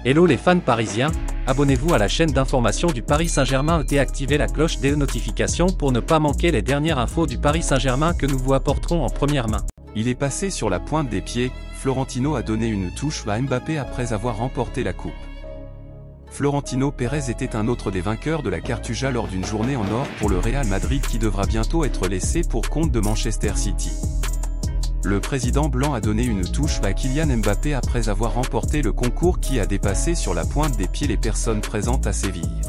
Hello les fans parisiens, abonnez-vous à la chaîne d'information du Paris Saint-Germain et activez la cloche des notifications pour ne pas manquer les dernières infos du Paris Saint-Germain que nous vous apporterons en première main. Il est passé sur la pointe des pieds, Florentino a donné une touche à Mbappé après avoir remporté la coupe. Florentino Pérez était un autre des vainqueurs de la Cartuja lors d'une journée en or pour le Real Madrid qui devra bientôt être laissé pour compte de Manchester City. Le président blanc a donné une touche à Kylian Mbappé après avoir remporté le concours qui a dépassé sur la pointe des pieds les personnes présentes à Séville.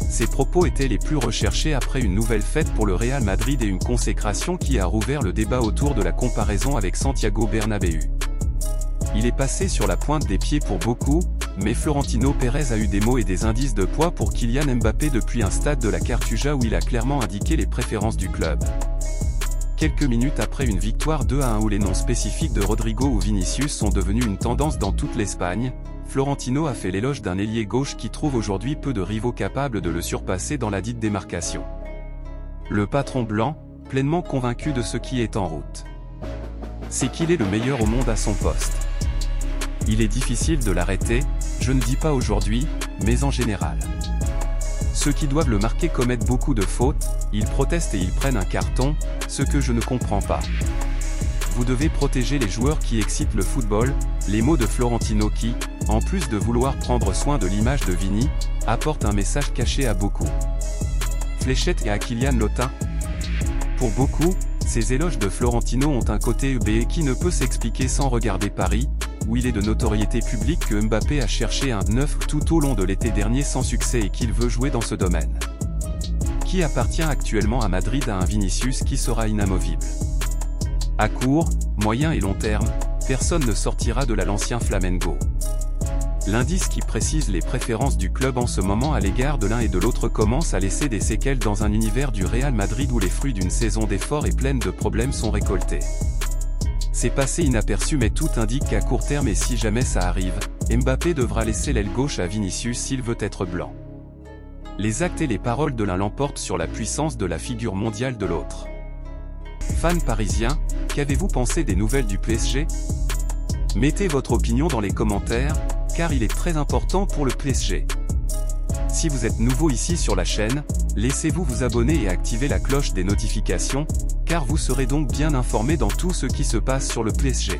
Ces propos étaient les plus recherchés après une nouvelle fête pour le Real Madrid et une consécration qui a rouvert le débat autour de la comparaison avec Santiago Bernabéu. Il est passé sur la pointe des pieds pour beaucoup, mais Florentino Pérez a eu des mots et des indices de poids pour Kylian Mbappé depuis un stade de la Cartuja où il a clairement indiqué les préférences du club. Quelques minutes après une victoire 2-1 où les noms spécifiques de Rodrigo ou Vinicius sont devenus une tendance dans toute l'Espagne, Florentino a fait l'éloge d'un ailier gauche qui trouve aujourd'hui peu de rivaux capables de le surpasser dans la dite démarcation. Le patron blanc, pleinement convaincu de ce qui est en route, c'est qu'il est le meilleur au monde à son poste. Il est difficile de l'arrêter, je ne dis pas aujourd'hui, mais en général. Ceux qui doivent le marquer commettent beaucoup de fautes, ils protestent et ils prennent un carton, ce que je ne comprends pas. Vous devez protéger les joueurs qui excitent le football, les mots de Florentino qui, en plus de vouloir prendre soin de l'image de Vini, apportent un message caché à beaucoup. Fléchette et à Kylian Lotin. Pour beaucoup, ces éloges de Florentino ont un côté EBE qui ne peut s'expliquer sans regarder Paris, où il est de notoriété publique que Mbappé a cherché un 9 tout au long de l'été dernier sans succès et qu'il veut jouer dans ce domaine. Qui appartient actuellement à Madrid à un Vinicius qui sera inamovible. À court, moyen et long terme, personne ne sortira de l'ancien Flamengo. L'indice qui précise les préférences du club en ce moment à l'égard de l'un et de l'autre commence à laisser des séquelles dans un univers du Real Madrid où les fruits d'une saison d'efforts et pleine de problèmes sont récoltés. C'est passé inaperçu mais tout indique qu'à court terme et si jamais ça arrive, Mbappé devra laisser l'aile gauche à Vinicius s'il veut être blanc. Les actes et les paroles de l'un l'emportent sur la puissance de la figure mondiale de l'autre. Fans parisiens, qu'avez-vous pensé des nouvelles du PSG? Mettez votre opinion dans les commentaires, car il est très important pour le PSG. Si vous êtes nouveau ici sur la chaîne, laissez-vous vous abonner et activer la cloche des notifications, car vous serez donc bien informé dans tout ce qui se passe sur le PSG.